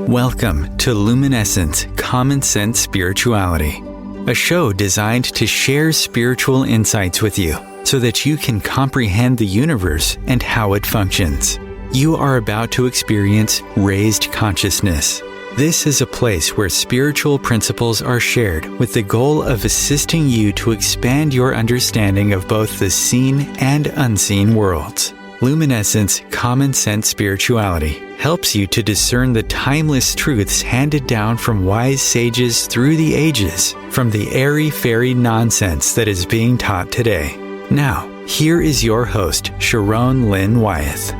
Welcome to Luminescence, Common Sense Spirituality, a show designed to share spiritual insights with you so that you can comprehend the universe and how it functions. You are about to experience raised consciousness. This is a place where spiritual principles are shared with the goal of assisting you to expand your understanding of both the seen and unseen worlds. Luminescence Common Sense Spirituality helps you to discern the timeless truths handed down from wise sages through the ages, from the airy-fairy nonsense that is being taught today. Now, here is your host, Lynn Wyeth.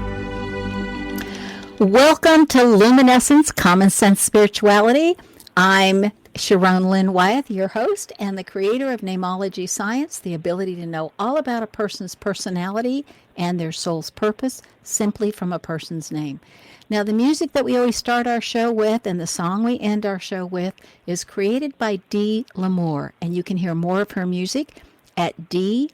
Welcome to Luminescence Common Sense Spirituality. I'm Lynn Wyeth, your host and the creator of Namology Science, the ability to know all about a person's personality and their soul's purpose simply from a person's name. Now, the music that we always start our show with and the song we end our show with is created by Dee L'Amour, and you can hear more of her music at DLEMOR.com.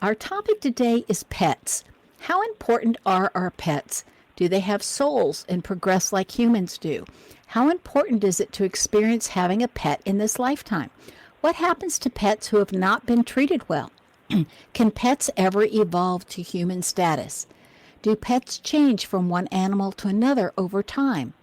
Our topic today is pets. How important are our pets? Do they have souls and progress like humans do? How important is it to experience having a pet in this lifetime? What happens to pets who have not been treated well? Can pets ever evolve to human status? Do pets change from one animal to another over time?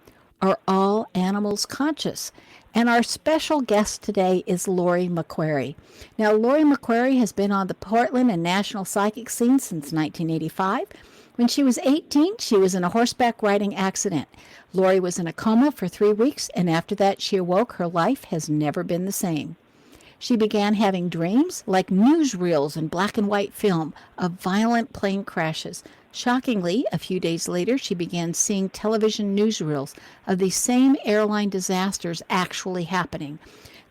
Are all animals conscious? And our special guest today is Laurie McQuary. Now, Laurie McQuary has been on the Portland and national psychic scene since 1985. When she was 18, she was in a horseback riding accident. Laurie was in a coma for 3 weeks, and after that she awoke. Her life has never been the same. She began having dreams like newsreels and black and white film of violent plane crashes. Shockingly, a few days later, she began seeing television newsreels of these same airline disasters actually happening.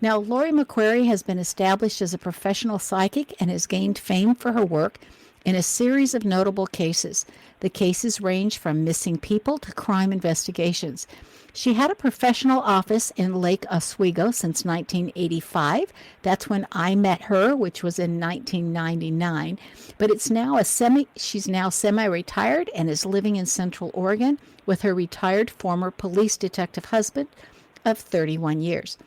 Now, Laurie McQuary has been established as a professional psychic and has gained fame for her work in a series of notable cases. The cases range from missing people to crime investigations. She had a professional office in Lake Oswego since 1985. That's when I met her, which was in 1999. But she's now semi-retired and is living in Central Oregon with her retired former police detective husband of 31 years.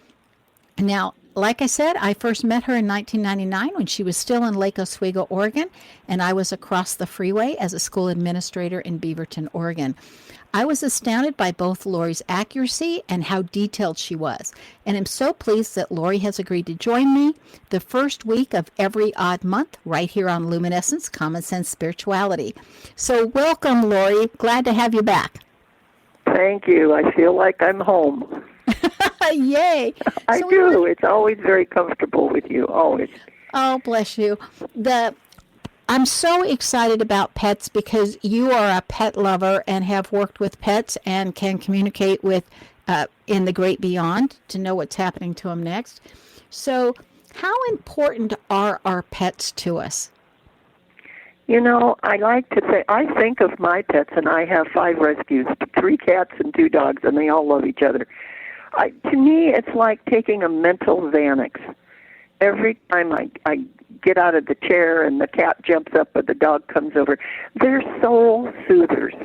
Now, like I said, I first met her in 1999 when she was still in Lake Oswego, Oregon, and I was across the freeway as a school administrator in Beaverton, Oregon. I was astounded by both Laurie's accuracy and how detailed she was, and I'm so pleased that Laurie has agreed to join me the first week of every odd month right here on Luminescence, Common Sense Spirituality. So welcome, Laurie. Glad to have you back. Thank you. I feel like I'm home. Yay. I do. It's always very comfortable with you, always. Oh, bless you. I'm so excited about pets because you are a pet lover and have worked with pets and can communicate with in the great beyond to know what's happening to them next. So how important are our pets to us? You know, I think of my pets, and I have 5 rescues, 3 cats and 2 dogs, and they all love each other. To me, it's like taking a mental Xanax. Every time I get out of the chair and the cat jumps up or the dog comes over, they're soul soothers.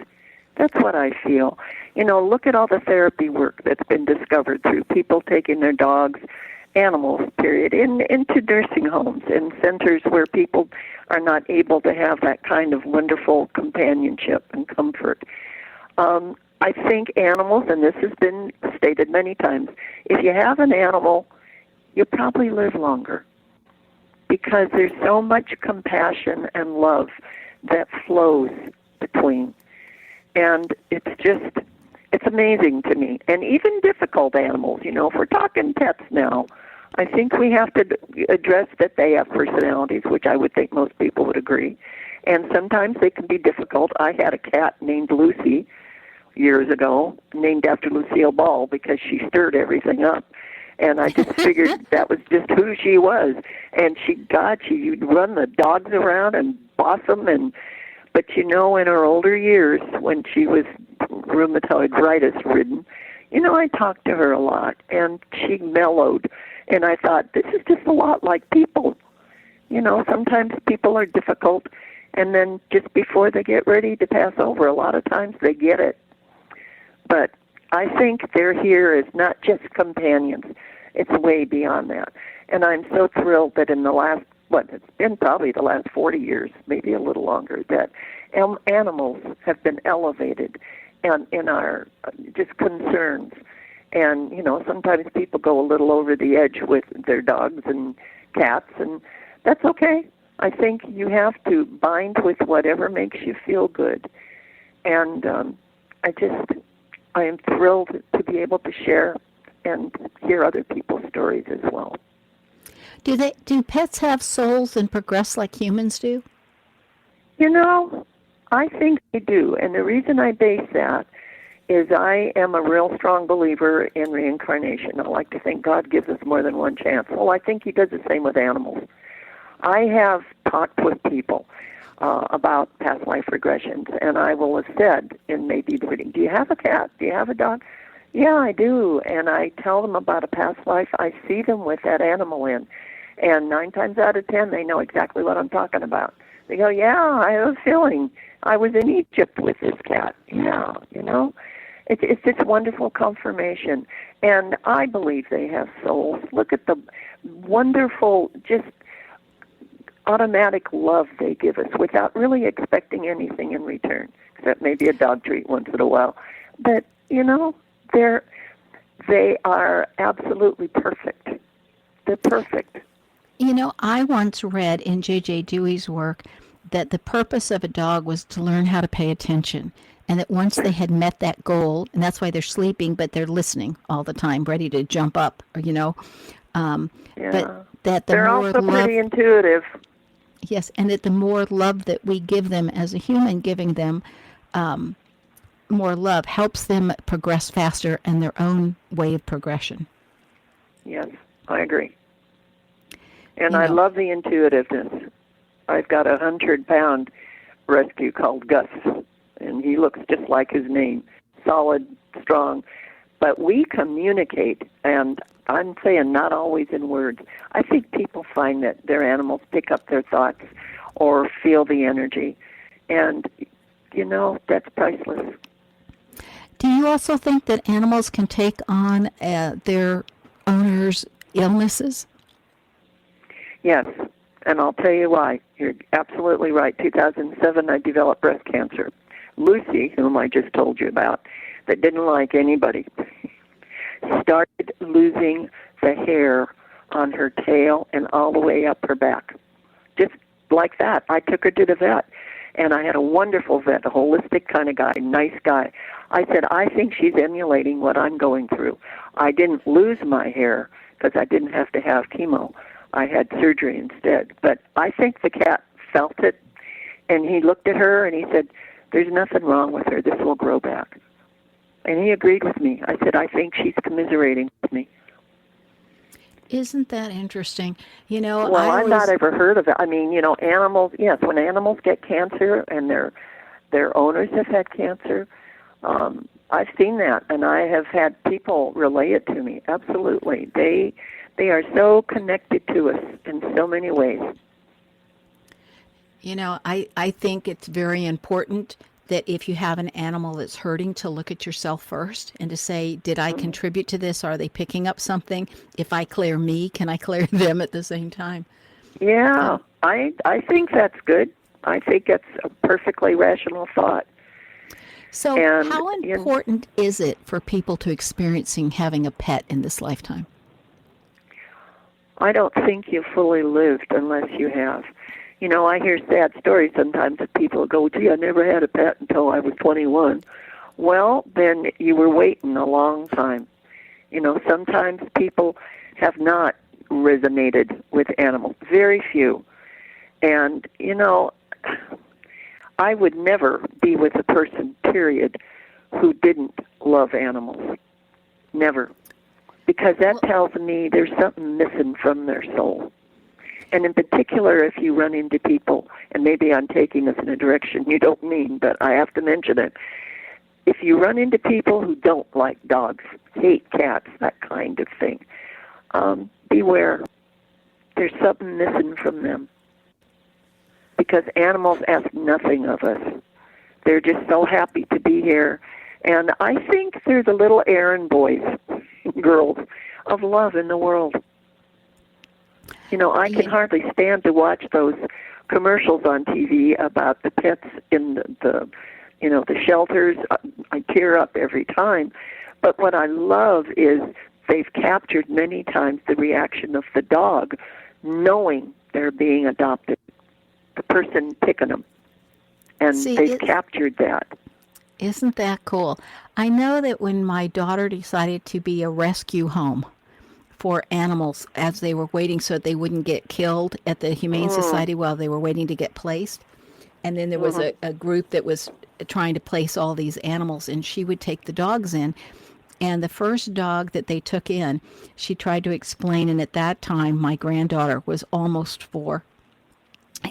That's what I feel. You know, look at all the therapy work that's been discovered through people taking their dogs, animals, period, into nursing homes and centers where people are not able to have that kind of wonderful companionship and comfort. I think animals, and this has been stated many times, if you have an animal, you probably live longer because there's so much compassion and love that flows between. And it's amazing to me. And even difficult animals, you know, if we're talking pets now, I think we have to address that they have personalities, which I would think most people would agree. And sometimes they can be difficult. I had a cat named Lucy years ago, named after Lucille Ball because she stirred everything up. And I just figured that was just who she was. And she'd run the dogs around and boss them. But you know, in her older years, when she was rheumatoid arthritis ridden, you know, I talked to her a lot, and she mellowed. And I thought, this is just a lot like people. You know, sometimes people are difficult, And then just before they get ready to pass over, a lot of times they get it. But I think they're here as not just companions. It's way beyond that. And I'm so thrilled that in the last, it's been probably the last 40 years, maybe a little longer, that animals have been elevated in our just concerns. And, sometimes people go a little over the edge with their dogs and cats, and that's okay. I think you have to bind with whatever makes you feel good. And I am thrilled to be able to share and hear other people's stories as well. Do pets have souls and progress like humans do? I think they do. And the reason I base that is I am a real strong believer in reincarnation. I like to think God gives us more than one chance. Well, I think he does the same with animals. I have talked with people about past life regressions, and I will have said in maybe the reading, do you have a cat? Do you have a dog? Yeah, I do. And I tell them about a past life. I see them with that animal in. And 9 times out of 10, they know exactly what I'm talking about. They go, yeah, I have a feeling. I was in Egypt with this cat. Yeah, It's this wonderful confirmation. And I believe they have souls. Look at the wonderful, just automatic love they give us without really expecting anything in return, except maybe a dog treat once in a while. But, they are absolutely perfect. They're perfect. I once read in J.J. Dewey's work that the purpose of a dog was to learn how to pay attention, and that once they had met that goal, and that's why they're sleeping, but they're listening all the time, ready to jump up, But that they're also pretty intuitive. Yes, and that the more love that we give them as a human, giving them more love helps them progress faster in their own way of progression. Yes, I agree. And I love the intuitiveness. I've got a 100-pound rescue called Gus, and he looks just like his name, solid, strong. But we communicate, and I'm saying not always in words. I think people find that their animals pick up their thoughts or feel the energy, and, that's priceless. Do you also think that animals can take on their owners' illnesses? Yes, and I'll tell you why. You're absolutely right. 2007, I developed breast cancer. Lucy, whom I just told you about, that didn't like anybody, started losing the hair on her tail and all the way up her back. Just like that. I took her to the vet, and I had a wonderful vet, a holistic kind of guy, nice guy. I said, I think she's emulating what I'm going through. I didn't lose my hair because I didn't have to have chemo. I had surgery instead. But I think the cat felt it, and he looked at her and he said, there's nothing wrong with her. This will grow back. And he agreed with me. I said, I think she's commiserating with me. Isn't that interesting? Well, I've not ever heard of it. I mean, animals, yes, when animals get cancer and their owners have had cancer, I've seen that, and I have had people relay it to me. Absolutely. They are so connected to us in so many ways. I think it's very important that if you have an animal that's hurting, to look at yourself first and to say, did I contribute to this? Are they picking up something? If I clear me, can I clear them at the same time? Yeah, I think that's good. I think it's a perfectly rational thought. So how important is it for people to experiencing having a pet in this lifetime? I don't think you fully lived unless you have. I hear sad stories sometimes of people who go, gee, I never had a pet until I was 21. Well, then you were waiting a long time. Sometimes people have not resonated with animals, very few. And, I would never be with a person, period, who didn't love animals. Never. Because that tells me there's something missing from their soul. And in particular, if you run into people, and maybe I'm taking this in a direction you don't mean, but I have to mention it. If you run into people who don't like dogs, hate cats, that kind of thing, beware. There's something missing from them. because animals ask nothing of us. They're just so happy to be here. And I think they're the little errand boys, girls, of love in the world. You know, I can hardly stand to watch those commercials on TV about the pets in the shelters. I tear up every time. But what I love is they've captured many times the reaction of the dog knowing they're being adopted, the person picking them. And they've captured that. Isn't that cool? I know that when my daughter decided to be a rescue home for animals as they were waiting so that they wouldn't get killed at the Humane Society while they were waiting to get placed, and then there was a group that was trying to place all these animals, and she would take the dogs in. And the first dog that they took in, she tried to explain, and at that time my granddaughter was almost 4.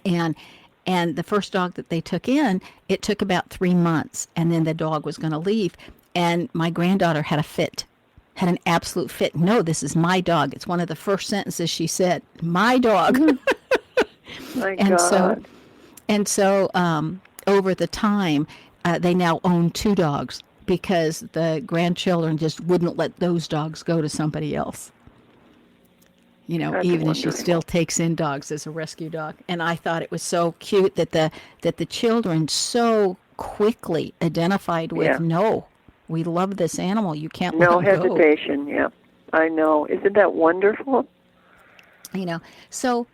And the first dog that they took in, it took about 3 months, and then the dog was going to leave. And my granddaughter had an absolute fit. No, this is my dog. It's one of the first sentences she said, my dog. My God. So over the time, they now own 2 dogs because the grandchildren just wouldn't let those dogs go to somebody else. You know, That's even wonderful. as she still takes in dogs as a rescue dog. And I thought it was so cute that the children so quickly identified with, no, we love this animal. You can't let No him go. hesitation, yeah. I know. Isn't that wonderful? You know, so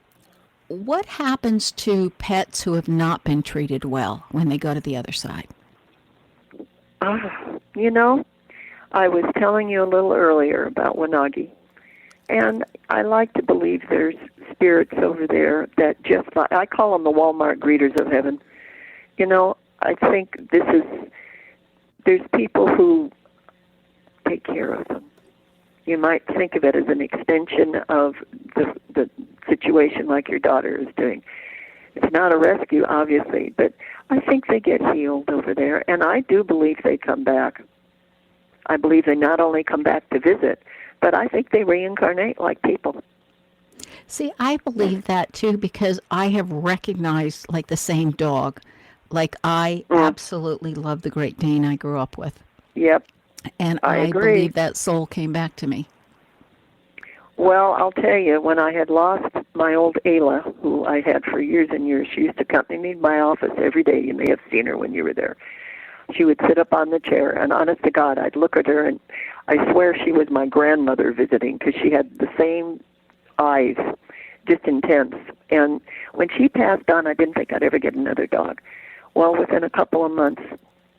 what happens to pets who have not been treated well when they go to the other side? You know, I was telling you a little earlier about Wanagi. And I like to believe there's spirits over there that just, I call them the Walmart greeters of heaven. You know, I think there's people who take care of them. You might think of it as an extension of the situation like your daughter is doing. It's not a rescue, obviously, but I think they get healed over there, and I do believe they come back. I believe they not only come back to visit, but I think they reincarnate like people. See, I believe that too because I have recognized like the same dog. Like I absolutely love the Great Dane I grew up with. Yep. And I agree. Believe that soul came back to me. Well, I'll tell you, when I had lost my old Ayla, who I had for years and years, she used to accompany me to my office every day. You may have seen her when you were there. She would sit up on the chair, and honest to God, I'd look at her, and I swear she was my grandmother visiting because she had the same eyes, just intense. And when she passed on, I didn't think I'd ever get another dog. Well, within a couple of months,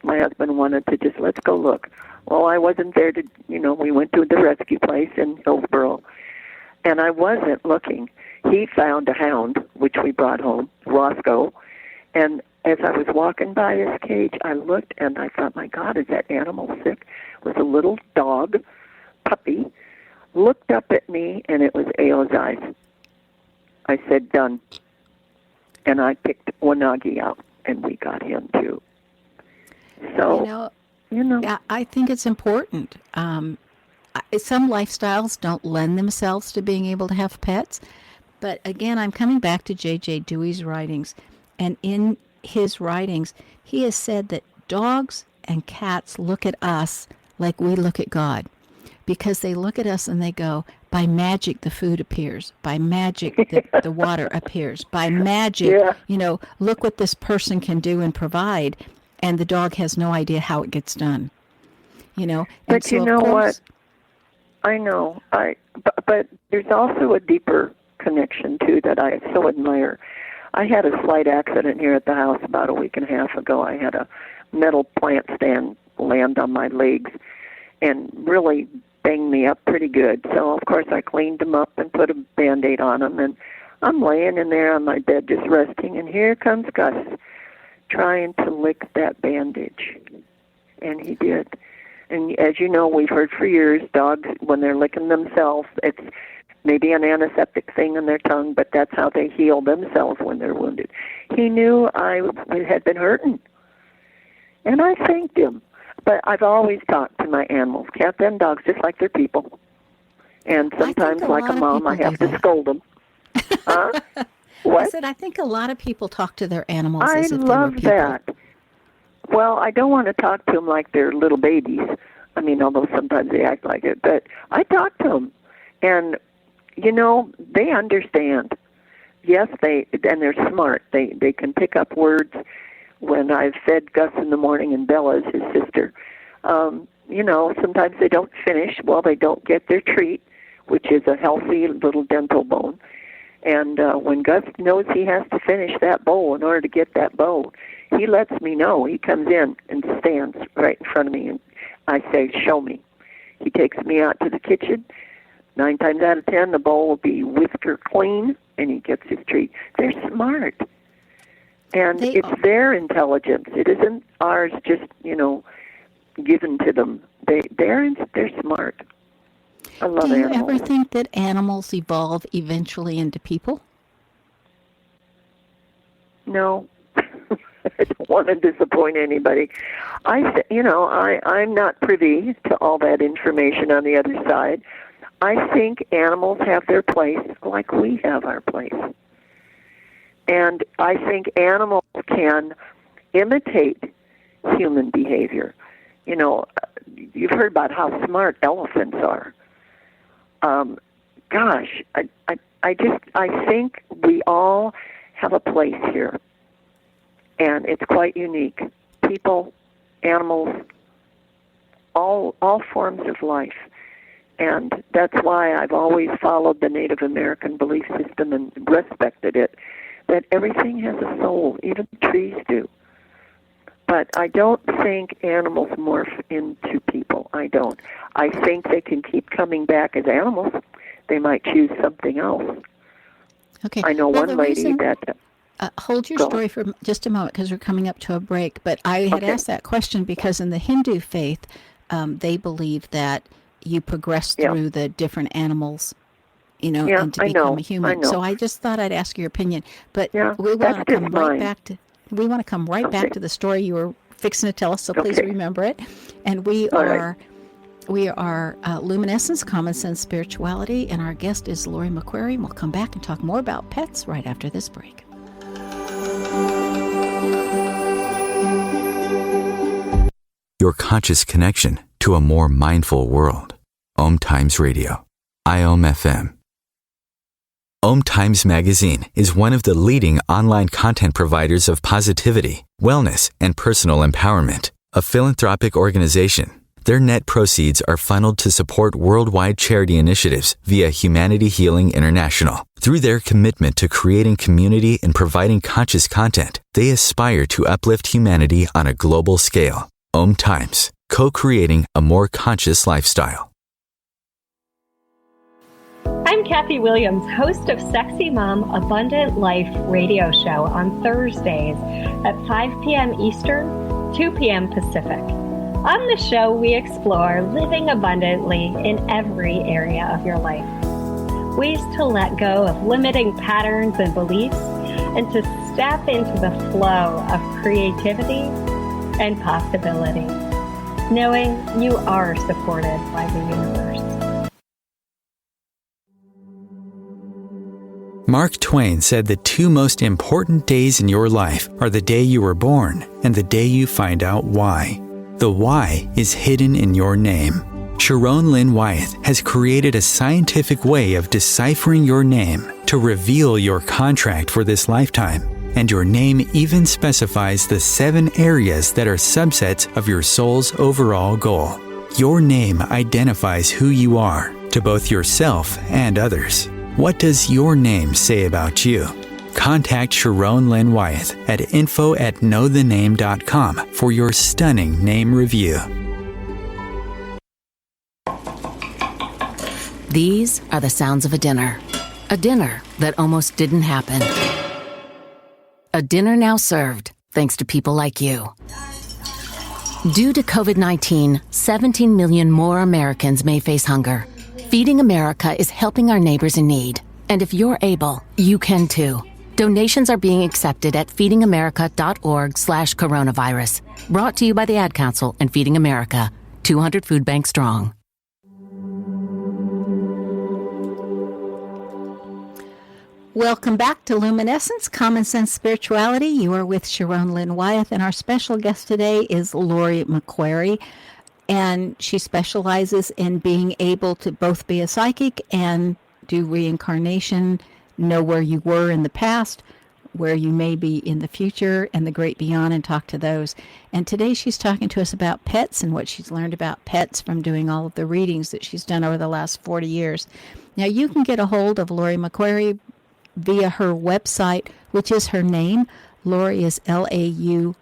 my husband wanted to just, let's go look. Well, I wasn't there to, we went to the rescue place in Hillsboro, and I wasn't looking. He found a hound, which we brought home, Roscoe, and as I was walking by his cage, I looked and I thought, my God, is that animal sick? It was a little dog, puppy, looked up at me, and it was Ao's eyes. I said, done. And I picked Wanagi out, and we got him too. So, I think it's important. Some lifestyles don't lend themselves to being able to have pets. But again, I'm coming back to J.J. Dewey's writings. And in his writings, he has said that dogs and cats look at us like we look at God. Because they look at us and they go, by magic the food appears. By magic the water appears. By magic, look what this person can do and provide. And the dog has no idea how it gets done. But so, you know what? I know. But there's also a deeper connection, too, that I so admire. I had a slight accident here at the house about a week and a half ago. I had a metal plant stand land on my legs and really banged me up pretty good. So, of course, I cleaned them up and put a Band-Aid on them. And I'm laying in there on my bed just resting, and here comes Gus trying to lick that bandage. And he did. And as you know, we've heard for years, dogs, when they're licking themselves, it's maybe an antiseptic thing in their tongue, but that's how they heal themselves when they're wounded. He knew I had been hurting, and I thanked him. But I've always talked to my animals, cats and dogs, just like they're people. And sometimes, like a mom, I have to scold them. Huh? What? I said, I think a lot of people talk to their animals I as if they were love people. that. Well, I don't want to talk to them like they're little babies. I mean, although sometimes they act like it, but I talk to them, and they understand. Yes, and they're smart. They can pick up words. When I've fed Gus in the morning and Bella's his sister, sometimes they don't finish. Well, they don't get their treat, which is a healthy little dental bone. And when Gus knows he has to finish that bowl in order to get that bowl, he lets me know. He comes in and stands right in front of me, and I say, show me. He takes me out to the kitchen. 9 times out of 10, the bowl will be whisker clean, and he gets his treat. They're smart. And it's their intelligence. It isn't ours just, given to them. They're smart. I love animals. Do you ever think that animals evolve eventually into people? No. I don't want to disappoint anybody. I'm not privy to all that information on the other side. I think animals have their place like we have our place. And I think animals can imitate human behavior. You've heard about how smart elephants are. I think we all have a place here, and it's quite unique. People, animals, all forms of life. And that's why I've always followed the Native American belief system and respected it, that everything has a soul, even trees do. But I don't think animals morph into people. I don't. I think they can keep coming back as animals. They might choose something else. Okay. I know one lady that... hold your story for just a moment because we're coming up to a break. But I had asked that question because in the Hindu faith, they believe that you progress through the different animals, and to become a human. So I just thought I'd ask your opinion. But we want to come right back to the story you were fixing to tell us. So please remember it. And we are Luminescence, Common Sense Spirituality, and our guest is Laurie McQuary. And we'll come back and talk more about pets right after this break. Your conscious connection to a more mindful world. OMTimes Radio. IOM FM. OMTimes Magazine is one of the leading online content providers of positivity, wellness, and personal empowerment. A philanthropic organization, their net proceeds are funneled to support worldwide charity initiatives via Humanity Healing International. Through their commitment to creating community and providing conscious content, they aspire to uplift humanity on a global scale. OMTimes, co-creating a more conscious lifestyle. I'm Kathy Williams, host of Sexy Mom Abundant Life radio show on Thursdays at 5 p.m. Eastern, 2 p.m. Pacific. On the show, we explore living abundantly in every area of your life. Ways to let go of limiting patterns and beliefs and to step into the flow of creativity and possibility, knowing you are supported by the universe. Mark Twain said the two most important days in your life are the day you were born and the day you find out why. The why is hidden in your name. Sharon Lynn Wyeth has created a scientific way of deciphering your name to reveal your contract for this lifetime. And your name even specifies the 7 areas that are subsets of your soul's overall goal. Your name identifies who you are to both yourself and others. What does your name say about you? Contact Sharon Lynn Wyeth at info@knowthename.com for your stunning name review. These are the sounds of a dinner that almost didn't happen. A dinner now served, thanks to people like you. Due to COVID-19, 17 million more Americans may face hunger. Feeding America is helping our neighbors in need. And if you're able, you can too. Donations are being accepted at feedingamerica.org/coronavirus. Brought to you by the Ad Council and Feeding America, 200 food banks strong. Welcome back to Luminescence, Common Sense Spirituality. You are with Sharon Lynn Wyeth, and our special guest today is Laurie McQuary, and she specializes in being able to both be a psychic and do reincarnation, know where you were in the past, where you may be in the future, and the great beyond, and talk to those. And today she's talking to us about pets and what she's learned about pets from doing all of the readings that she's done over the last 40 years. Now, you can get a hold of Laurie McQuary via her website, which is her name. Laurie is Laurie,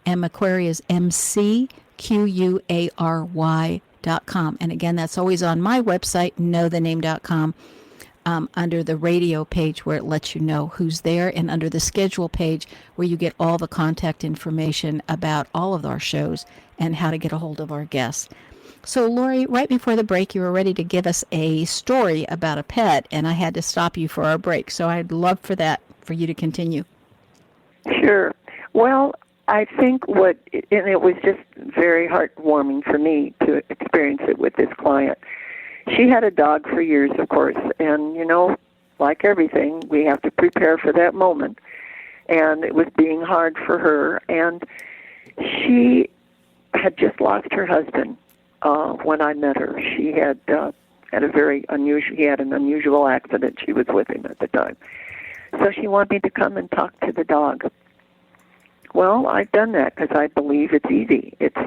and McQuary is McQuary.com. And again, that's always on my website, knowthename.com, under the radio page where it lets you know who's there, and under the schedule page where you get all the contact information about all of our shows and how to get a hold of our guests. So, Laurie, right before the break, you were ready to give us a story about a pet, and I had to stop you for our break. So I'd love for you to continue. Sure. Well, I think and it was just very heartwarming for me to experience it with this client. She had a dog for years, of course, and, like everything, we have to prepare for that moment. And it was being hard for her, and she had just lost her husband. When I met her, she had an unusual accident. She was with him at the time. So she wanted me to come and talk to the dog. Well, I've done that because I believe it's easy. It's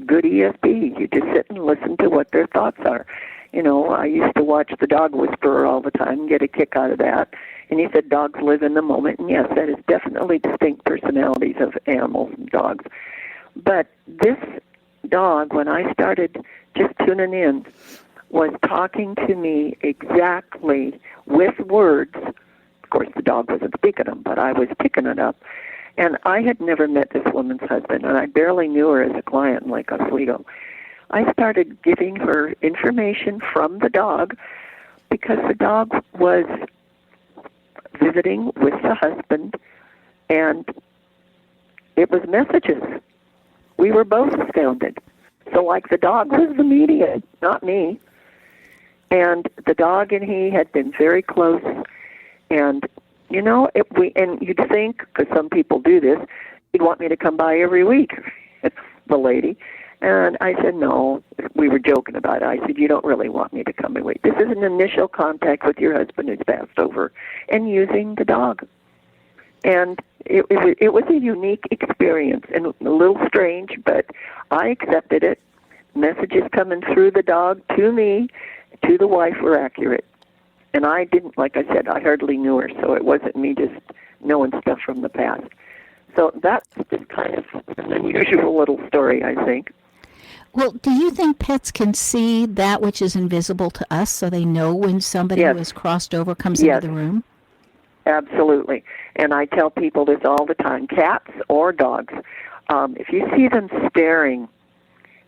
good ESP. You just sit and listen to what their thoughts are. I used to watch The Dog Whisperer all the time and get a kick out of that. And he said dogs live in the moment. And yes, that is definitely distinct personalities of animals and dogs. But this dog, when I started just tuning in, was talking to me exactly with words. Of course, the dog wasn't speaking them, but I was picking it up. And I had never met this woman's husband, and I barely knew her as a client like Oswego. I started giving her information from the dog because the dog was visiting with the husband, and it was messages. We were both astounded. So like the dog was the medium, not me. And the dog and he had been very close. And, and you'd think, because some people do this, he'd want me to come by every week, the lady. And I said, no. We were joking about it. I said, you don't really want me to come every week. This is an initial contact with your husband who's passed over and using the dog. And it was a unique experience and a little strange, but I accepted it. Messages coming through the dog to me, to the wife, were accurate. And I didn't, like I said, I hardly knew her, so it wasn't me just knowing stuff from the past. So that's just kind of an unusual little story, I think. Well, do you think pets can see that which is invisible to us, so they know when somebody who has crossed over comes into the room? Absolutely. And I tell people this all the time, cats or dogs. If you see them staring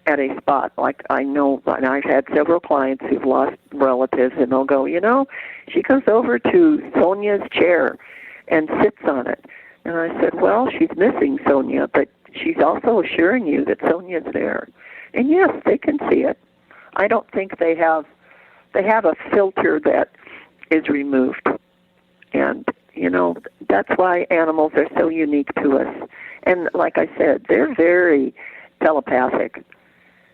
at a spot, like I know, and I've had several clients who've lost relatives, and they'll go, she goes over to Sonia's chair and sits on it. And I said, well, she's missing Sonia, but she's also assuring you that Sonia's there. And yes, they can see it. I don't think they have a filter that is removed. And, that's why animals are so unique to us. And like I said, they're very telepathic.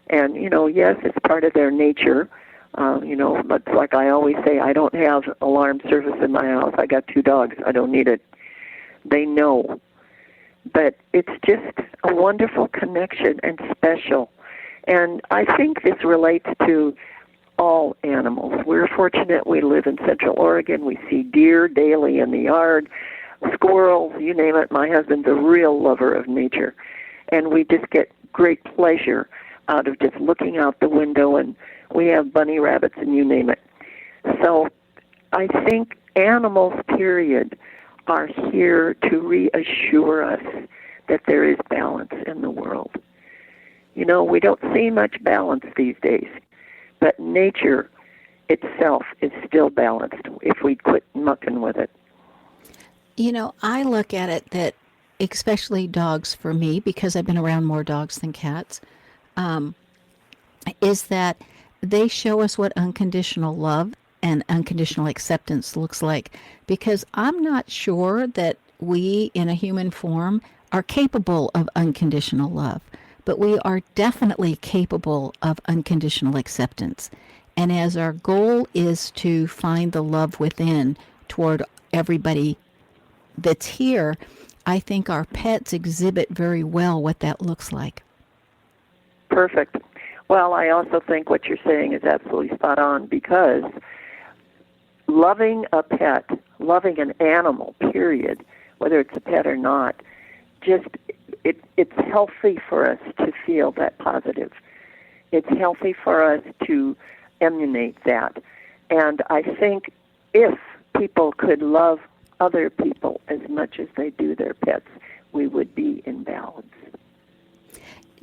And, yes, it's part of their nature. But like I always say, I don't have alarm service in my house. I got 2 dogs. I don't need it. They know. But it's just a wonderful connection and special. And I think this relates to all animals. We're fortunate we live in Central Oregon. We see deer daily in the yard, squirrels, you name it. My husband's a real lover of nature. And we just get great pleasure out of just looking out the window, and we have bunny rabbits and you name it. So I think animals, period, are here to reassure us that there is balance in the world. We don't see much balance these days, but nature itself is still balanced if we quit mucking with it. I look at it that, especially dogs for me, because I've been around more dogs than cats, is that they show us what unconditional love and unconditional acceptance looks like, because I'm not sure that we in a human form are capable of unconditional love, but we are definitely capable of unconditional acceptance. And as our goal is to find the love within toward everybody that's here, I think our pets exhibit very well what that looks like. Perfect. Well, I also think what you're saying is absolutely spot on, because loving a pet, loving an animal, period, whether it's a pet or not, it's healthy for us to feel that positive. It's healthy for us to emulate that. And I think if people could love other people as much as they do their pets, we would be in balance.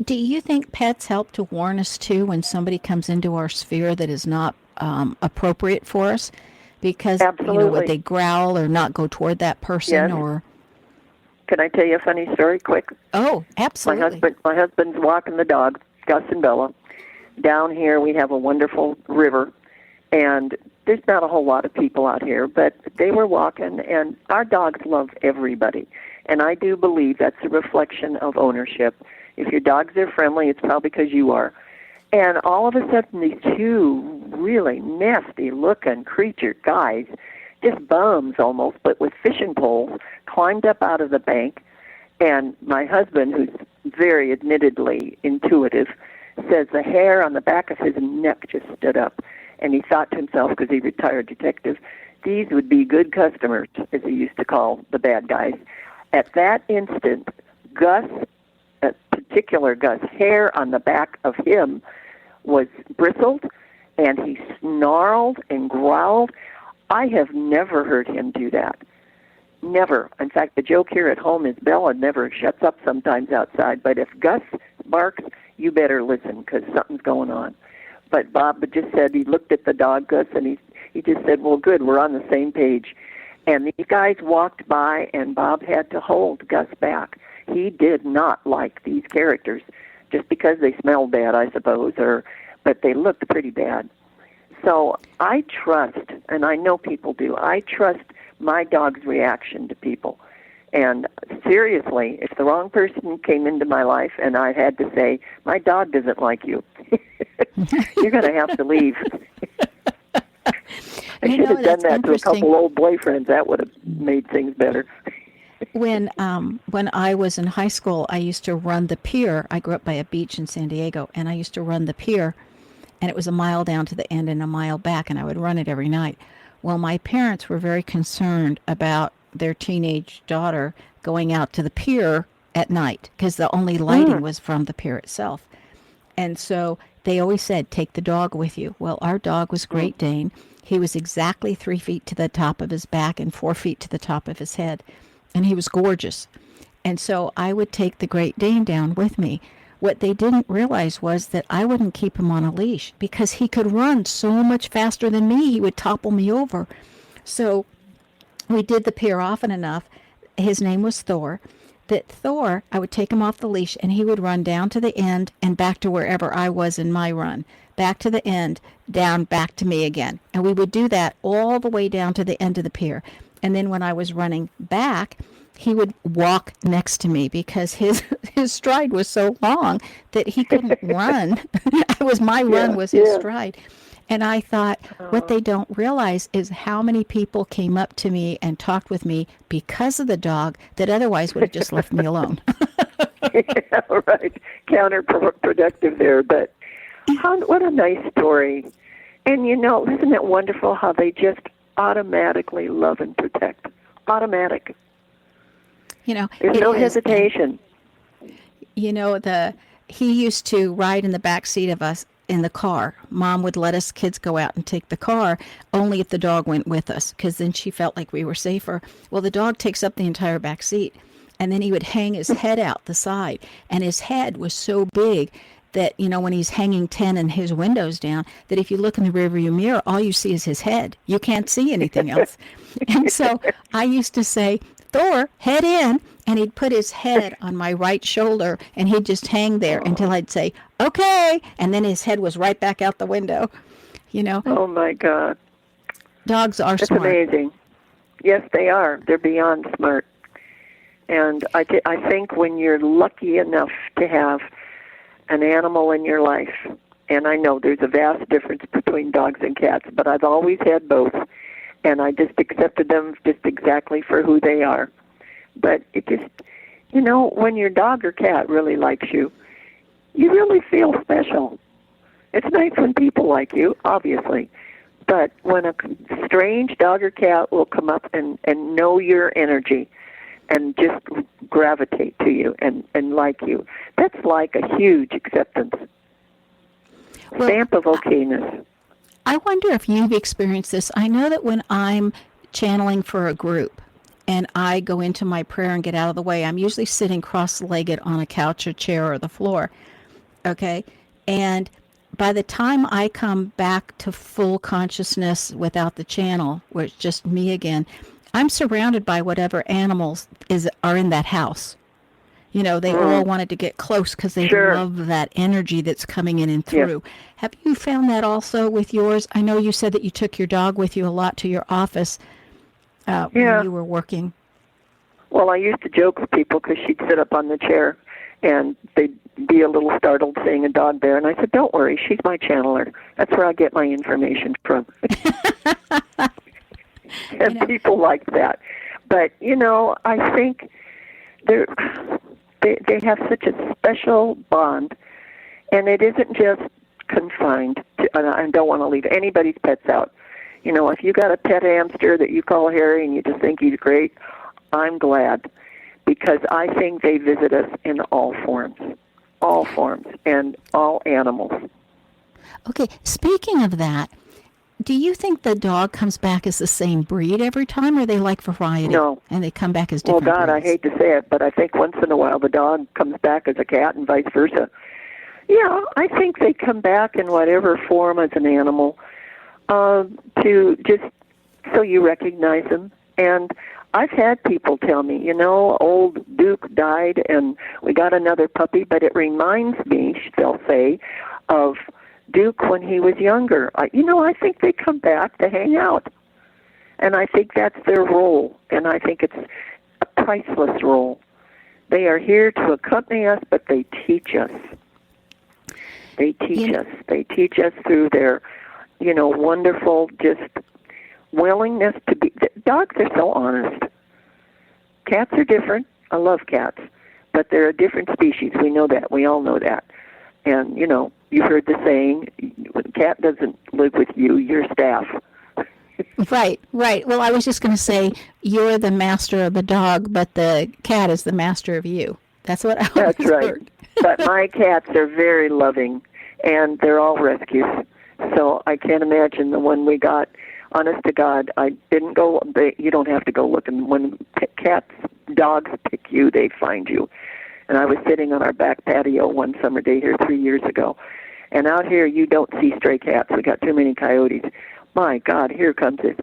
Do you think pets help to warn us too when somebody comes into our sphere that is not appropriate for us? Because would they growl or not go toward that person? Yes. Or can I tell you a funny story quick? Oh, absolutely. My husband's walking the dog, Gus and Bella. Down here we have a wonderful river, and there's not a whole lot of people out here, but they were walking, and our dogs love everybody. And I do believe that's a reflection of ownership. If your dogs are friendly, it's probably because you are. And all of a sudden, these two really nasty-looking creature guys, just bums almost, but with fishing poles, climbed up out of the bank. And my husband, who's very admittedly intuitive, says the hair on the back of his neck just stood up. And he thought to himself, because he's a retired detective, these would be good customers, as he used to call the bad guys. At that instant, Gus, particular Gus, hair on the back of him was bristled, and he snarled and growled. I have never heard him do that. Never. In fact, the joke here at home is Bella never shuts up sometimes outside, but if Gus barks, you better listen, because something's going on. But Bob just said, he looked at the dog, Gus, and he just said, well, good, we're on the same page. And these guys walked by, and Bob had to hold Gus back. He did not like these characters, just because they smelled bad, I suppose, but they looked pretty bad. So I trust, and I know people do, I trust my dog's reaction to people. And seriously, if the wrong person came into my life and I had to say, my dog doesn't like you, you're going to have to leave. I should have done that to a couple old boyfriends. That would have made things better. When I was in high school, I used to run the pier. I grew up by a beach in San Diego, and I used to run the pier, and it was a mile down to the end and a mile back, and I would run it every night. Well, my parents were very concerned about their teenage daughter going out to the pier at night, because the only lighting was from the pier itself. And so they always said, take the dog with you. Well, our dog was Great Dane. He was exactly 3 feet to the top of his back and 4 feet to the top of his head. And he was gorgeous. And so I would take the Great Dane down with me. What they didn't realize was that I wouldn't keep him on a leash, because he could run so much faster than me. He would topple me over. So we did the pier often enough. His name was Thor. That Thor, I would take him off the leash, and he would run down to the end and back to wherever I was in my run. Back to the end, down, back to me again. And we would do that all the way down to the end of the pier. And then when I was running back, he would walk next to me, because his stride was so long that he couldn't run. My run was his stride. And I thought, what they don't realize is how many people came up to me and talked with me because of the dog that otherwise would have just left me alone. Yeah, right. Counterproductive there. But what a nice story. And, isn't it wonderful how they just automatically love and protect? Automatic. There's no hesitation. He used to ride in the back seat of us in the car. Mom would let us kids go out and take the car only if the dog went with us, because then she felt like we were safer. Well, the dog takes up the entire back seat, and then he would hang his head out the side, and his head was so big that, when he's hanging 10 and his windows down, that if you look in the rearview mirror, all you see is his head. You can't see anything else. And so I used to say, Thor, head in, and he'd put his head on my right shoulder, and he'd just hang there until I'd say, okay, and then his head was right back out the window, Oh, my God. Dogs are It's smart. amazing. Yes, they are. They're beyond smart. And I think when you're lucky enough to have an animal in your life, and I know there's a vast difference between dogs and cats, but I've always had both, and I just accepted them just exactly for who they are. But it just, when your dog or cat really likes you, you really feel special. It's nice when people like you, obviously, but when a strange dog or cat will come up and know your energy and just gravitate to you and like you, that's like a huge acceptance. Well, Stamp of okayness. I wonder if you've experienced this. I know that when I'm channeling for a group and I go into my prayer and get out of the way, I'm usually sitting cross-legged on a couch or chair or the floor, okay? And by the time I come back to full consciousness without the channel, where it's just me again, I'm surrounded by whatever animals are in that house. They all wanted to get close because they love that energy that's coming in and through. Yeah. Have you found that also with yours? I know you said that you took your dog with you a lot to your office when you were working. Well, I used to joke with people because she'd sit up on the chair and they'd be a little startled seeing a dog there. And I said, don't worry, she's my channeler. That's where I get my information from. And people like that. But, I think they have such a special bond, and it isn't just confined to, and I don't want to leave anybody's pets out. If you got a pet hamster that you call Harry and you just think he's great, I'm glad, because I think they visit us in all forms, and all animals. Okay, speaking of that, do you think the dog comes back as the same breed every time, or they like variety? No. And they come back as different breeds? I hate to say it, but I think once in a while the dog comes back as a cat and vice versa. Yeah, I think they come back in whatever form as an animal to just so you recognize them. And I've had people tell me, old Duke died and we got another puppy, but it reminds me, they'll say, of Duke when he was younger. I think they come back to hang out. And I think that's their role. And I think it's a priceless role. They are here to accompany us, but they teach us. They teach us. They teach us through their, wonderful just willingness to be. Dogs are so honest. Cats are different. I love cats. But they're a different species. We know that. We all know that. And, you've heard the saying, when a cat doesn't live with you, you're staff. Right. Well, I was just going to say, you're the master of the dog, but the cat is the master of you. That's what I always That's right. heard. But my cats are very loving, and they're all rescues. So I can't imagine the one we got. Honest to God, I didn't go. You don't have to go looking. When dogs pick you, they find you. And I was sitting on our back patio one summer day here 3 years ago. And out here, you don't see stray cats. We got too many coyotes. My God, here comes this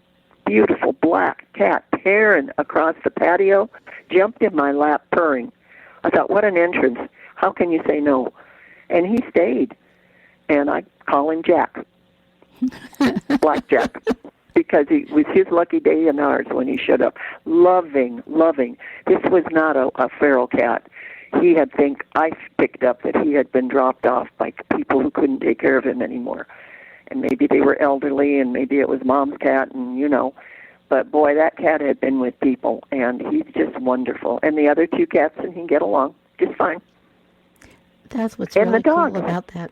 beautiful black cat tearing across the patio, jumped in my lap purring. I thought, what an entrance. How can you say no? And he stayed. And I call him Jack. Black Jack. Because it was his lucky day and ours when he showed up. Loving. This was not a feral cat. I picked up that he had been dropped off by people who couldn't take care of him anymore. And maybe they were elderly, and maybe it was mom's cat, and But boy, that cat had been with people, and he's just wonderful. And the other two cats, and he can get along just fine. That's what's really cool about that.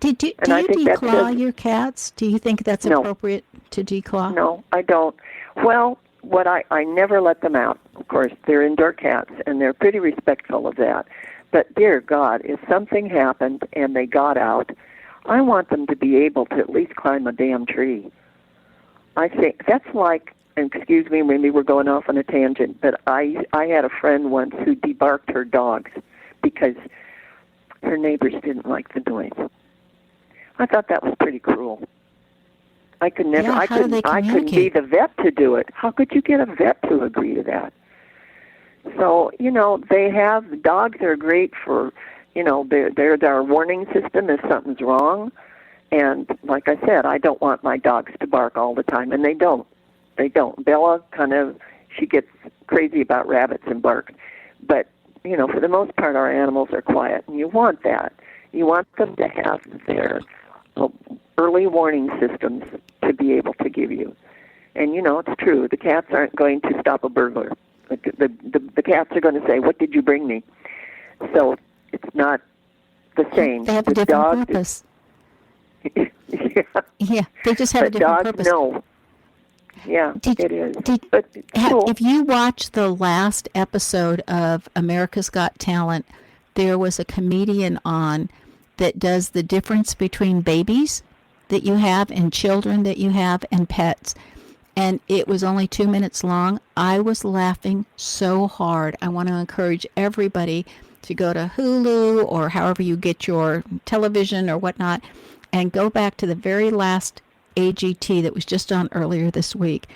Do you declaw your cats? Do you think that's appropriate to declaw? No, I don't. Well, I never let them out. Of course, they're indoor cats, and they're pretty respectful of that. But, dear God, if something happened and they got out, I want them to be able to at least climb a damn tree. I think that's like, and excuse me, maybe we're going off on a tangent, but I had a friend once who debarked her dogs because her neighbors didn't like the noise. I thought that was pretty cruel. I couldn't be the vet to do it. How could you get a vet to agree to that? So, dogs are great for, they're our warning system if something's wrong. And like I said, I don't want my dogs to bark all the time, and they don't. They don't. Bella she gets crazy about rabbits and bark. But, for the most part, our animals are quiet, and you want that. You want them to have their early warning systems to be able to give you. And, it's true. The cats aren't going to stop a burglar. The cats are going to say, "What did you bring me?" So it's not the same. They have a different purpose. Yeah, they just have a different purpose. No. Yeah, it is. If you watch the last episode of America's Got Talent, there was a comedian on that does the difference between babies that you have and children that you have and pets. And it was only 2 minutes long. I was laughing so hard. I want to encourage everybody to go to Hulu or however you get your television or whatnot and go back to the very last AGT that was just on earlier this week.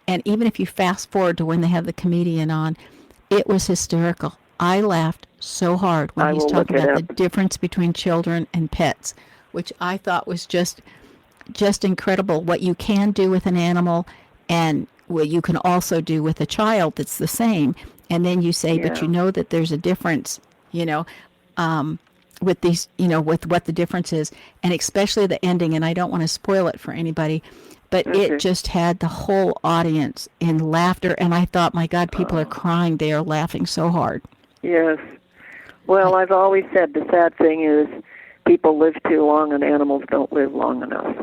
And even if you fast forward to when they have the comedian on, it was hysterical. I laughed so hard when he's talking about the difference between children and pets, which I thought was just incredible, what you can do with an animal and what you can also do with a child that's the same. And then you say, but you know that there's a difference, with these, with what the difference is, and especially the ending, and I don't want to spoil it for anybody, but it just had the whole audience in laughter, and I thought, my God, people are crying. They are laughing so hard. Yes. Well, I've always said the sad thing is people live too long and animals don't live long enough.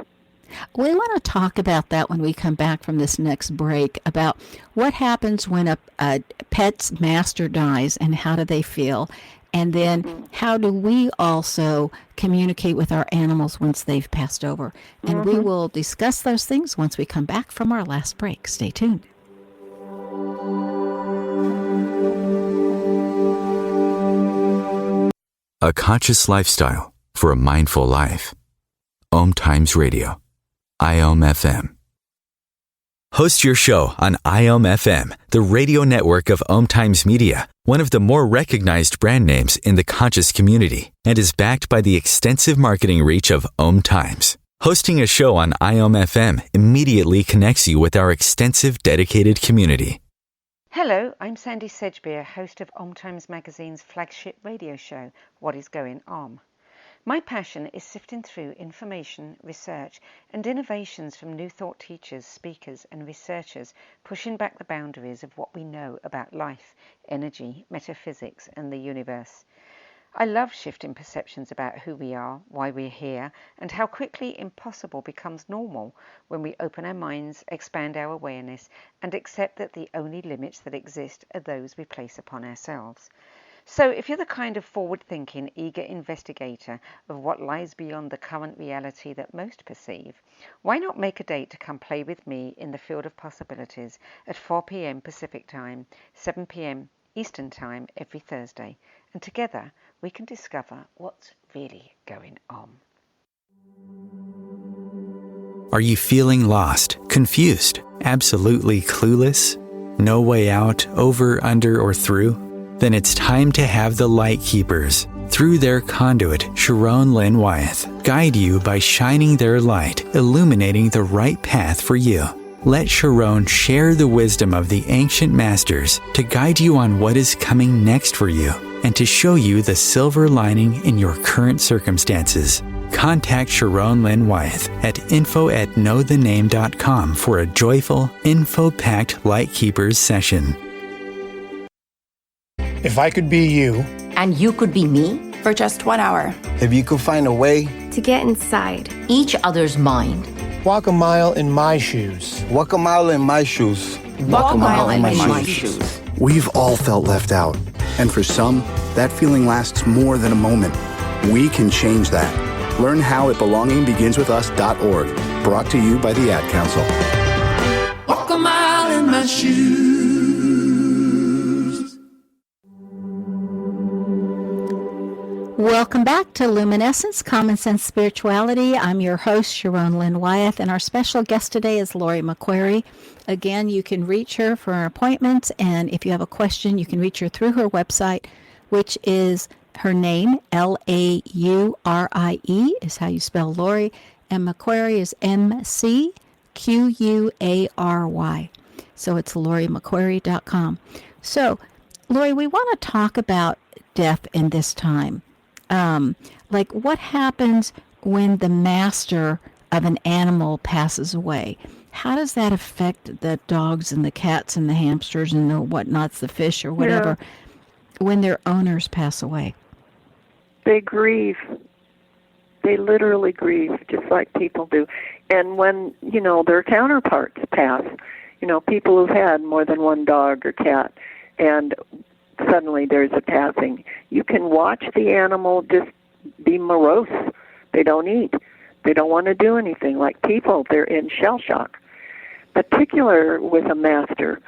We want to talk about that when we come back from this next break, about what happens when a pet's master dies and how do they feel. And then how do we also communicate with our animals once they've passed over? And we will discuss those things once we come back from our last break. Stay tuned. A conscious lifestyle for a mindful life. OMTimes Radio. IOM FM. Host your show on IOM FM, the radio network of OMTimes Media, one of the more recognized brand names in the conscious community, and is backed by the extensive marketing reach of OMTimes. Hosting a show on IOM FM immediately connects you with our extensive dedicated community. Hello, I'm Sandy Sedgbeer, host of OMTimes Magazine's flagship radio show, What is Going On? My passion is sifting through information, research, and innovations from new thought teachers, speakers, and researchers pushing back the boundaries of what we know about life, energy, metaphysics, and the universe. I love shifting perceptions about who we are, why we're here, and how quickly impossible becomes normal when we open our minds, expand our awareness, and accept that the only limits that exist are those we place upon ourselves. So if you're the kind of forward-thinking, eager investigator of what lies beyond the current reality that most perceive, why not make a date to come play with me in the field of possibilities at 4 p.m. Pacific Time, 7 p.m. Eastern Time every Thursday, and together we can discover what's really going on. Are you feeling lost, confused, absolutely clueless? No way out, over, under, or through? Then it's time to have the Light Keepers, through their conduit, Lynn Wyeth, guide you by shining their light, illuminating the right path for you. Let Sharon share the wisdom of the ancient masters to guide you on what is coming next for you and to show you the silver lining in your current circumstances. Contact Sharon Lynn Wyeth at info@knowthename.com for a joyful, info-packed Light Keepers session. If I could be you, and you could be me, for just 1 hour, if you could find a way to get inside each other's mind, walk a mile in my shoes. Walk a mile in my shoes. Walk a mile in my shoes. We've all felt left out, and for some, that feeling lasts more than a moment. We can change that. Learn how at belongingbeginswithus.org. Brought to you by the Ad Council. Walk a mile in my shoes. Welcome back to Luminescence, Common Sense Spirituality. I'm your host, Sharon Lynn Wyeth, and our special guest today is Laurie McQuary. Again, you can reach her for an appointment, and if you have a question, you can reach her through her website, which is her name, Laurie, is how you spell Laurie, and McQuary is McQuary. So it's lauriemcquary.com. So, Laurie, we want to talk about death in this time. Like what happens when the master of an animal passes away? How does that affect the dogs and the cats and the hamsters and the whatnots, the fish or whatever, when their owners pass away? They grieve. They literally grieve, just like people do. And when, their counterparts pass, people who've had more than one dog or cat, and suddenly there's a passing, you can watch the animal just be morose. They don't eat. They don't want to do anything. Like people, they're in shell shock. Particular with a master,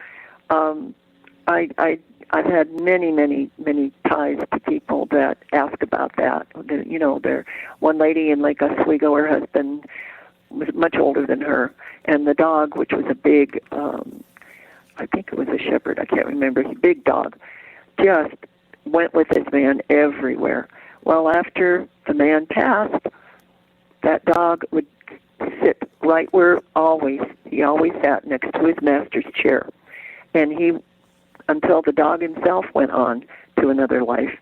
I've had many ties to people that ask about that. There one lady in Lake Oswego, her husband was much older than her, and the dog, which was a big, I think it was a shepherd, I can't remember, a big dog, just went with this man everywhere. Well, after the man passed, that dog would sit right where he always sat next to his master's chair. And until the dog himself went on to another life,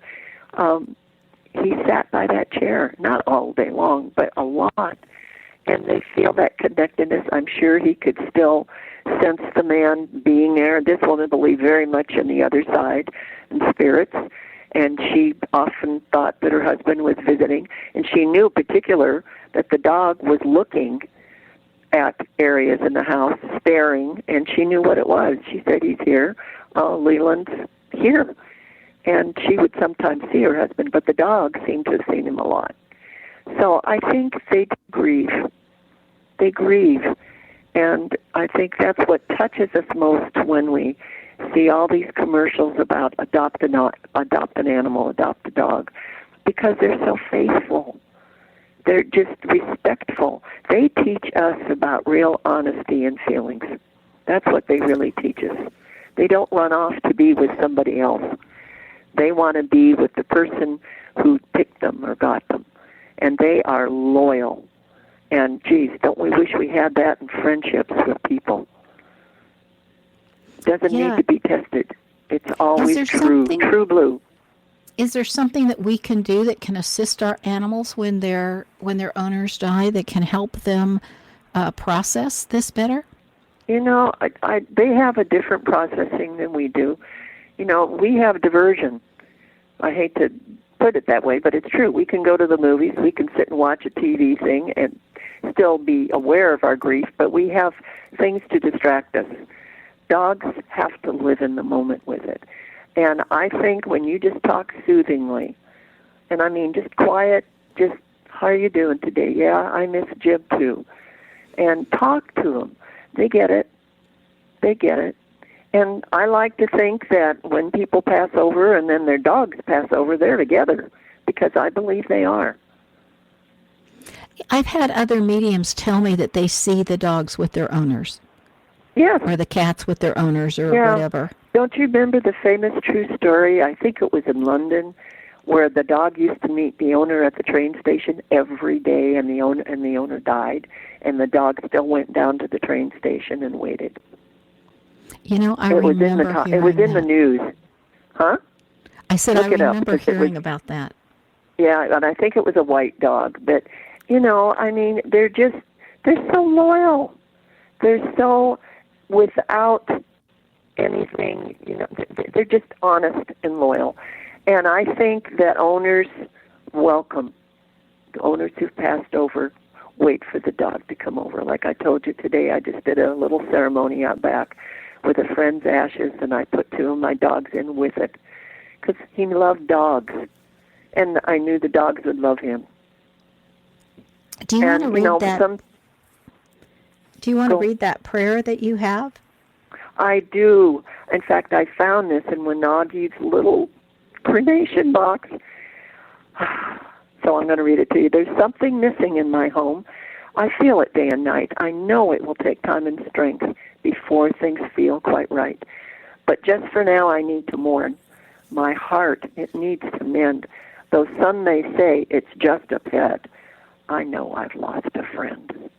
he sat by that chair, not all day long, but a lot. And they feel that connectedness. I'm sure he could still sense the man being there. This woman believed very much in the other side and spirits, and she often thought that her husband was visiting, and she knew in particular that the dog was looking at areas in the house, staring, and she knew what it was. She said, he's here. Leland's here. And she would sometimes see her husband, but the dog seemed to have seen him a lot. So I think they grieve. They grieve. And I think that's what touches us most when we see all these commercials about adopt an animal, adopt a dog, because they're so faithful. They're just respectful. They teach us about real honesty and feelings. That's what they really teach us. They don't run off to be with somebody else. They want to be with the person who picked them or got them. And they are loyal. And, geez, don't we wish we had that in friendships with people? Doesn't need to be tested. It's always true blue. Is there something that we can do that can assist our animals when their owners die, that can help them process this better? They have a different processing than we do. We have diversion. I hate to put it that way, but it's true. We can go to the movies. We can sit and watch a TV thing and still be aware of our grief, but we have things to distract us. Dogs have to live in the moment with it. And I think when you just talk soothingly, and I mean just quiet, just, how are you doing today? Yeah, I miss Jib too. And talk to them. They get it. They get it. And I like to think that when people pass over and then their dogs pass over, they're together, because I believe they are. I've had other mediums tell me that they see the dogs with their owners. Yes. Or the cats with their owners or whatever. Don't you remember the famous true story, I think it was in London, where the dog used to meet the owner at the train station every day, and the owner died, and the dog still went down to the train station and waited. I remember hearing it was in the news. Huh? I said I remember hearing about that. Yeah, and I think it was a white dog. But, they're so loyal. They're so without anything, they're just honest and loyal. And I think that owners welcome, the owners who've passed over, wait for the dog to come over. Like I told you today, I just did a little ceremony out back with a friend's ashes, and I put 2 of my dogs in with it, because he loved dogs, and I knew the dogs would love him. Do you want to read that? Do you want to read that prayer that you have? I do. In fact, I found this in Wanagi's little cremation box. So I'm going to read it to you. There's something missing in my home. I feel it day and night. I know it will take time and strength before things feel quite right. But just for now, I need to mourn. My heart, it needs to mend. Though some may say it's just a pet, I know I've lost a friend.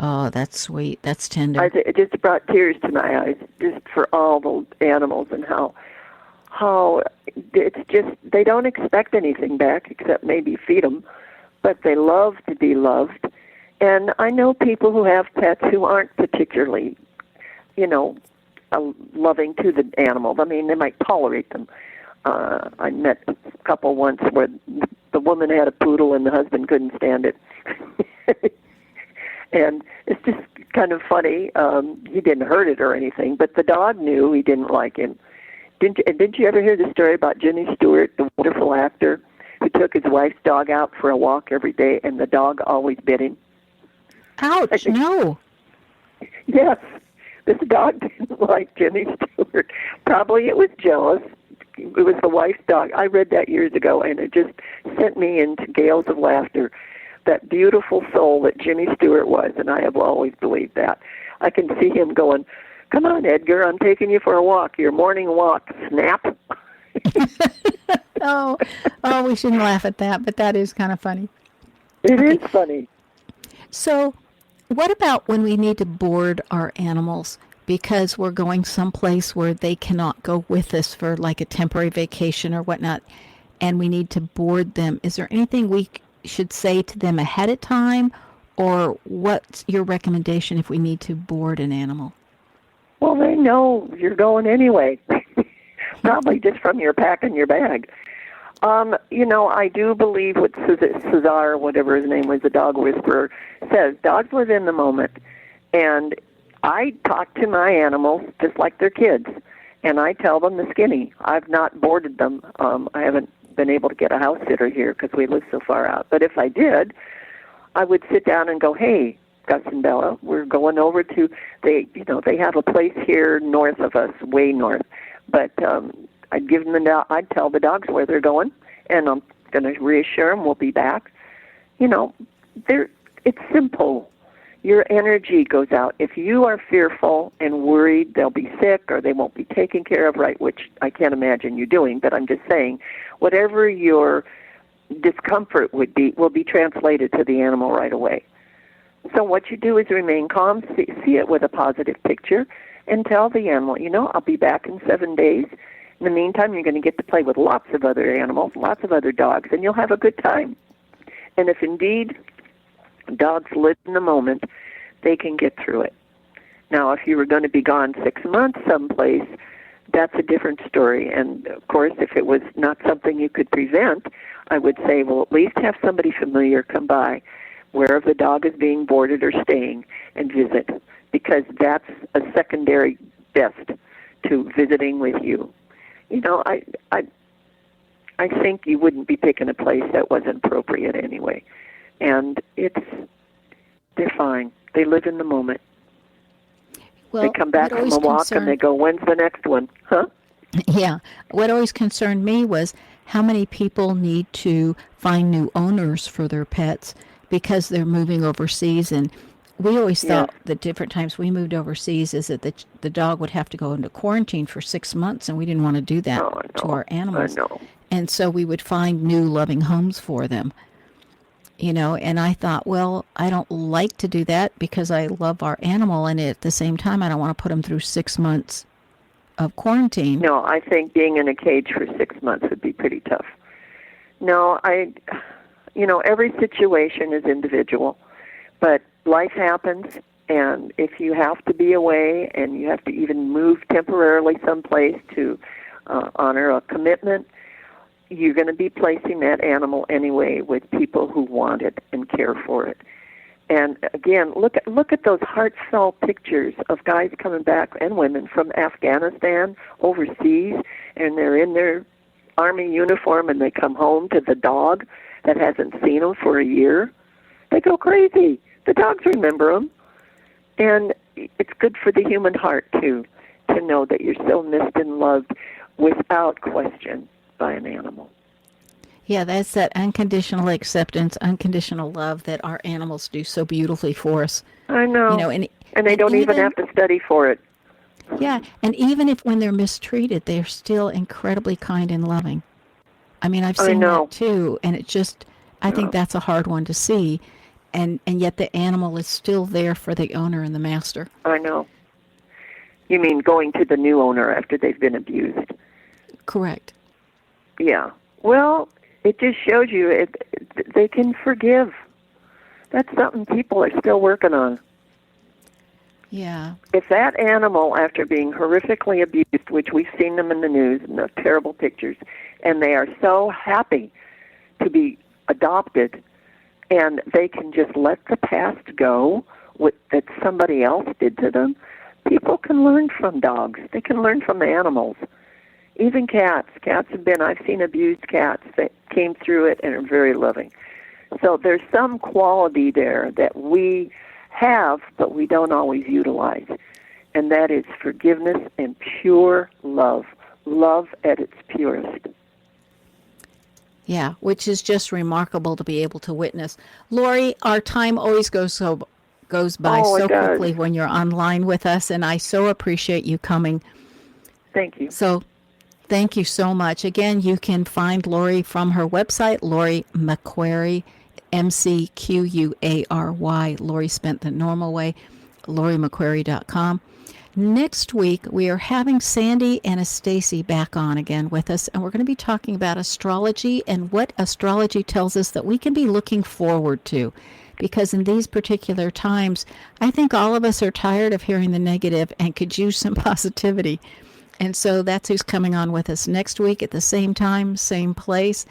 Oh, that's sweet. That's tender. It just brought tears to my eyes, just for all the animals and how it's just, they don't expect anything back except maybe feed them, but they love to be loved. And I know people who have pets who aren't particularly, loving to the animal. I mean, they might tolerate them. I met a couple once where the woman had a poodle and the husband couldn't stand it. And it's just kind of funny. He didn't hurt it or anything, but the dog knew he didn't like him. Didn't you ever hear the story about Jimmy Stewart, the wonderful actor, who took his wife's dog out for a walk every day, and the dog always bit him? Ouch, no. Yes, this dog didn't like Jimmy Stewart. Probably it was jealous. It was the wife's dog. I read that years ago, and it just sent me into gales of laughter. That beautiful soul that Jimmy Stewart was, and I have always believed that. I can see him going, "Come on, Edgar, I'm taking you for a walk, your morning walk, snap." Oh, we shouldn't laugh at that, but that is kind of funny. It is funny. So, what about when we need to board our animals because we're going someplace where they cannot go with us for like a temporary vacation or whatnot, and we need to board them? Is there anything we should say to them ahead of time, or what's your recommendation if we need to board an animal? Well, they know you're going anyway, probably just from your packing your bag. I do believe what Cesar, whatever his name was, the dog whisperer, says. Dogs live in the moment. And I talk to my animals just like they're kids, and I tell them the skinny. I've not boarded them. I haven't been able to get a house sitter here because we live so far out. But if I did, I would sit down and go, "Hey, Gus and Bella, we're going over to," they have a place here north of us, way north. But I'd give them I'd tell the dogs where they're going, and I'm going to reassure them we'll be back. It's simple. Your energy goes out. If you are fearful and worried they'll be sick or they won't be taken care of right, which I can't imagine you doing, but I'm just saying, whatever your discomfort will be translated to the animal right away. So what you do is remain calm, see it with a positive picture, and tell the animal, I'll be back in 7 days. In the meantime, you're going to get to play with lots of other animals, lots of other dogs, and you'll have a good time. And if indeed dogs live in the moment, they can get through it. Now, if you were going to be gone 6 months someplace, that's a different story. And, of course, if it was not something you could prevent, I would say, well, at least have somebody familiar come by wherever the dog is being boarded or staying and visit, because that's a secondary best to visiting with you. I think you wouldn't be picking a place that wasn't appropriate anyway. And they're fine. They live in the moment. Well, they come back from a walk and they go, "When's the next one?" Huh? Yeah. What always concerned me was how many people need to find new owners for their pets because they're moving overseas. And we always thought that different times we moved overseas is that the dog would have to go into quarantine for 6 months, and we didn't want to do that to our animals. I know. And so we would find new loving homes for them. And I thought, well, I don't like to do that because I love our animal, and at the same time, I don't want to put them through 6 months of quarantine. No, I think being in a cage for 6 months would be pretty tough. No, every situation is individual, but life happens, and if you have to be away and you have to even move temporarily someplace to honor a commitment, you're going to be placing that animal anyway with people who want it and care for it. And again, look at those heartfelt pictures of guys coming back, and women, from Afghanistan, overseas, and they're in their army uniform and they come home to the dog that hasn't seen them for a year. They go crazy. The dogs remember them. And it's good for the human heart, too, to know that you're so missed and loved without question by an animal. Yeah, that's that unconditional acceptance, unconditional love that our animals do so beautifully for us. I know. And they don't even have to study for it. Yeah, and even if when they're mistreated, they're still incredibly kind and loving. I mean, I've seen that too, and it just I think that's a hard one to see, and yet the animal is still there for the owner and the master. I know. You mean going to the new owner after they've been abused? Correct. Yeah. Well, it just shows you they can forgive. That's something people are still working on. Yeah. If that animal, after being horrifically abused, which we've seen them in the news and the terrible pictures, and they are so happy to be adopted, and they can just let the past go that somebody else did to them, people can learn from dogs. They can learn from the animals. Even cats. I've seen abused cats that came through it and are very loving. So there's some quality there that we have, but we don't always utilize. And that is forgiveness and pure love. Love at its purest. Yeah, which is just remarkable to be able to witness. Laurie, our time always goes by so quickly when you're online with us, and I so appreciate you coming. Thank you. So thank you so much. Again, you can find Laurie from her website, Laurie McQuary, McQuary. Laurie spent the normal way, lauriemcquary.com. Next week, we are having Sandy and Stacy back on again with us, and we're going to be talking about astrology and what astrology tells us that we can be looking forward to. Because in these particular times, I think all of us are tired of hearing the negative and could use some positivity. And so that's who's coming on with us next week at the same time, same place.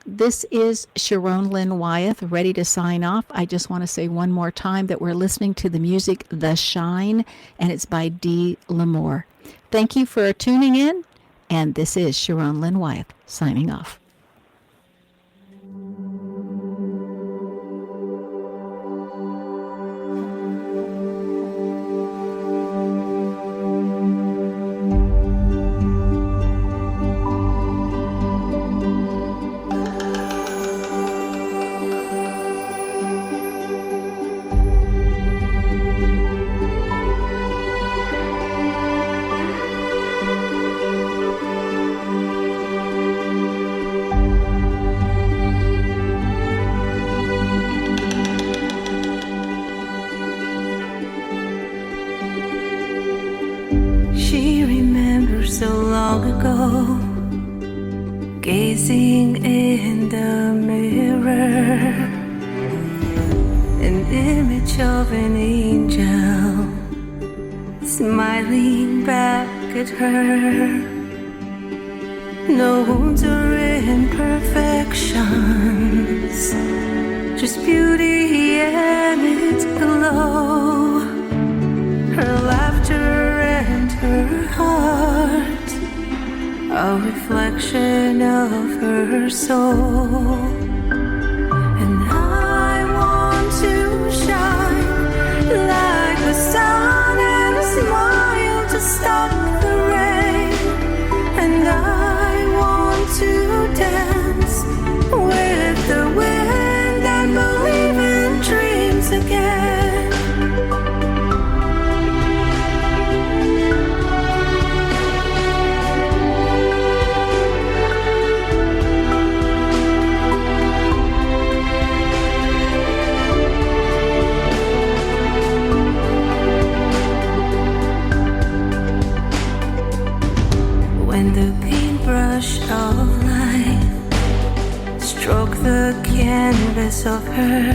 This is Sharon Lynn Wyeth, ready to sign off. I just want to say one more time that we're listening to the music The Shine, and it's by Dee L'Amour. Thank you for tuning in, and this is Sharon Lynn Wyeth signing off. So long ago, gazing in the mirror, an image of an angel smiling back at her. No wounds or imperfections, just beauty and its glow. Her laughter and her heart, a reflection of her soul. And I want to shine like the sun and smile to stop the rain. And I want to dance with the wind and believe in dreams again. Of life stroke the canvas of her,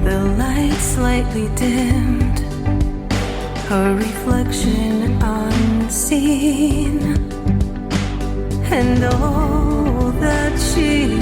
the light slightly dimmed, her reflection unseen, and all that she